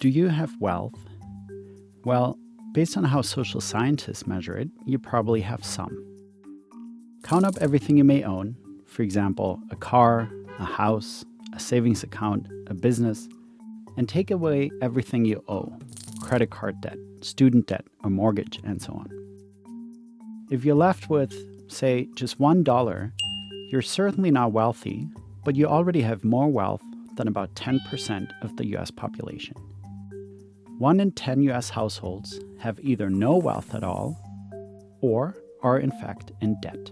Do you have wealth? Well, based on how social scientists measure it, you probably have some. Count up everything you may own, for example, a car, a house, a savings account, a business, and take away everything you owe, credit card debt, student debt, or mortgage, and so on. If you're left with, say, just $1, you're certainly not wealthy, but you already have more wealth than about 10% of the US population. 1 in 10 US households have either no wealth at all or are in fact in debt.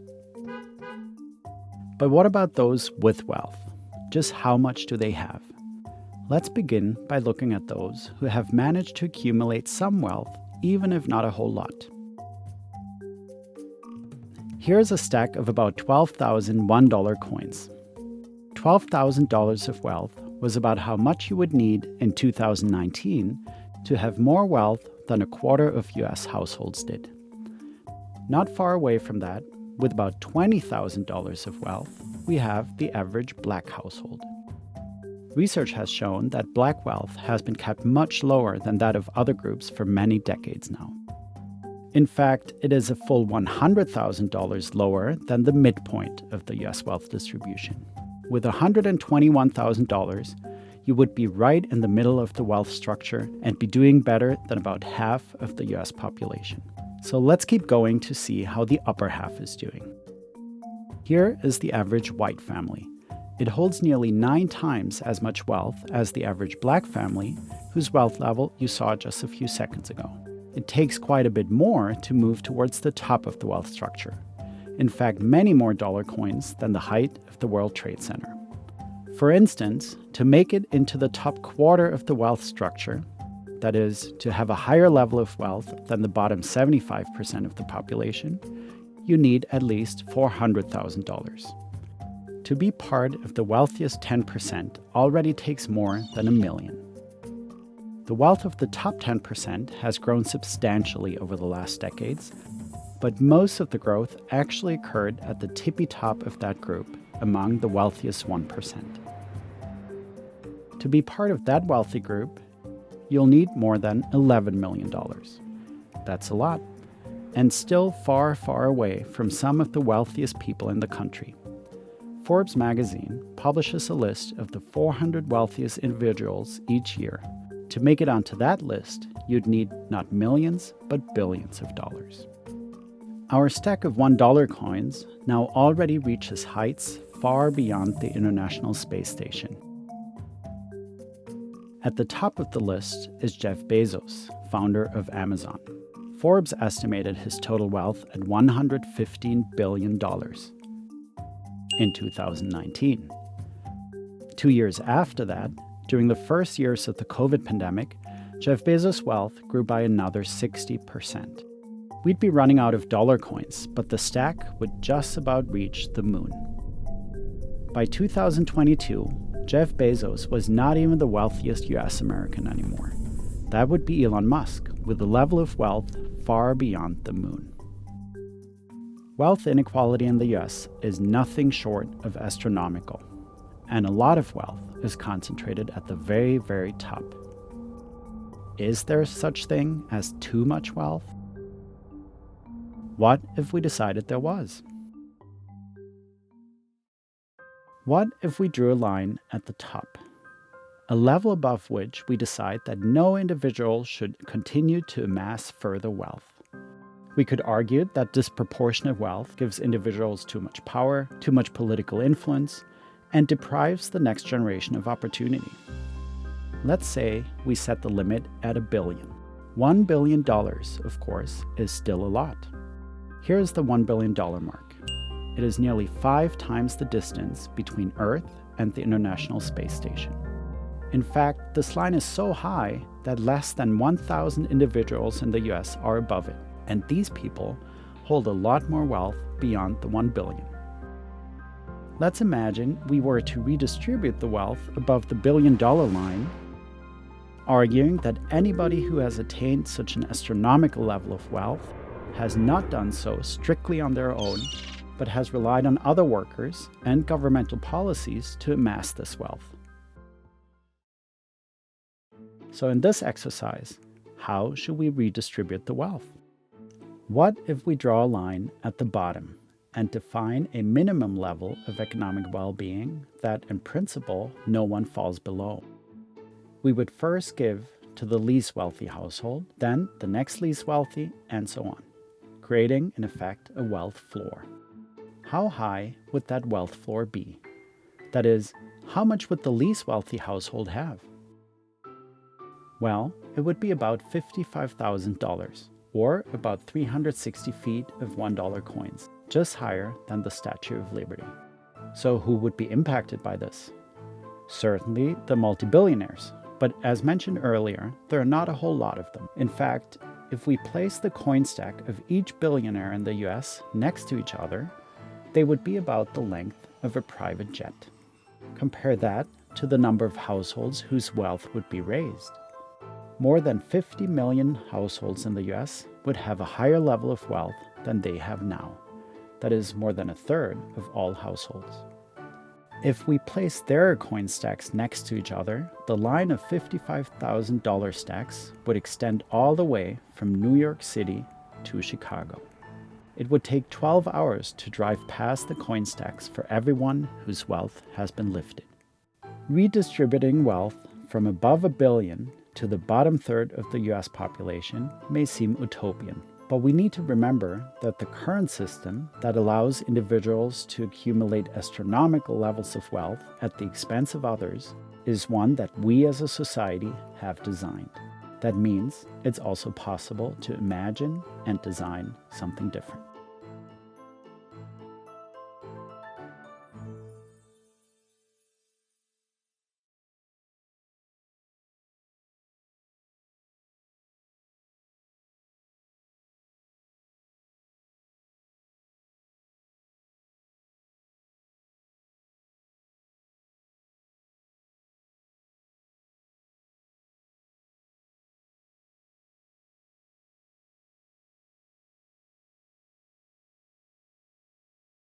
But what about those with wealth? Just how much do they have? Let's begin by looking at those who have managed to accumulate some wealth, even if not a whole lot. Here's a stack of about 12,000 $1 coins. $12,000 of wealth was about how much you would need in 2019 to have more wealth than a quarter of US households did. Not far away from that, with about $20,000 of wealth, we have the average Black household. Research has shown that Black wealth has been kept much lower than that of other groups for many decades now. In fact, it is a full $100,000 lower than the midpoint of the US wealth distribution. With $121,000, you would be right in the middle of the wealth structure and be doing better than about half of the US population. So let's keep going to see how the upper half is doing. Here is the average white family. It holds nearly 9 times as much wealth as the average Black family, whose wealth level you saw just a few seconds ago. It takes quite a bit more to move towards the top of the wealth structure. In fact, many more dollar coins than the height of the World Trade Center. For instance, to make it into the top quarter of the wealth structure, that is, to have a higher level of wealth than the bottom 75% of the population, you need at least $400,000. To be part of the wealthiest 10% already takes more than $1 million. The wealth of the top 10% has grown substantially over the last decades, but most of the growth actually occurred at the tippy top of that group, among the wealthiest 1%. To be part of that wealthy group, you'll need more than $11 million. That's a lot, and still far, far away from some of the wealthiest people in the country. Forbes magazine publishes a list of the 400 wealthiest individuals each year. To make it onto that list, you'd need not millions, but billions of dollars. Our stack of $1 coins now already reaches heights far beyond the International Space Station. At the top of the list is Jeff Bezos, founder of Amazon. Forbes estimated his total wealth at $115 billion in 2019. 2 years after that, during the first years of the COVID pandemic, Jeff Bezos' wealth grew by another 60%. We'd be running out of dollar coins, but the stack would just about reach the moon. By 2022, Jeff Bezos was not even the wealthiest US American anymore. That would be Elon Musk, with a level of wealth far beyond the moon. Wealth inequality in the US is nothing short of astronomical, and a lot of wealth is concentrated at the very, very top. Is there such thing as too much wealth? What if we decided there was? What if we drew a line at the top, a level above which we decide that no individual should continue to amass further wealth? We could argue that disproportionate wealth gives individuals too much power, too much political influence, and deprives the next generation of opportunity. Let's say we set the limit at $1 billion. $1 billion, of course, is still a lot. Here's the $1 billion mark. It is nearly 5 times the distance between Earth and the International Space Station. In fact, this line is so high that less than 1,000 individuals in the US are above it, and these people hold a lot more wealth beyond the $1 billion. Let's imagine we were to redistribute the wealth above the $1 billion line, arguing that anybody who has attained such an astronomical level of wealth has not done so strictly on their own, but has relied on other workers and governmental policies to amass this wealth. So in this exercise, how should we redistribute the wealth? What if we draw a line at the bottom and define a minimum level of economic well-being that, in principle, no one falls below? We would first give to the least wealthy household, then the next least wealthy, and so on, creating, in effect, a wealth floor. How high would that wealth floor be? That is, how much would the least wealthy household have? Well, it would be about $55,000, or about 360 feet of $1 coins, just higher than the Statue of Liberty. So who would be impacted by this? Certainly the multi-billionaires, but as mentioned earlier, there are not a whole lot of them. In fact, if we place the coin stack of each billionaire in the US next to each other, they would be about the length of a private jet. Compare that to the number of households whose wealth would be raised. More than 50 million households in the US would have a higher level of wealth than they have now. That is more than a third of all households. If we place their coin stacks next to each other, the line of $55,000 stacks would extend all the way from New York City to Chicago. It would take 12 hours to drive past the coin stacks for everyone whose wealth has been lifted. Redistributing wealth from above $1 billion to the bottom third of the US population may seem utopian, but we need to remember that the current system that allows individuals to accumulate astronomical levels of wealth at the expense of others is one that we as a society have designed. That means it's also possible to imagine and design something different.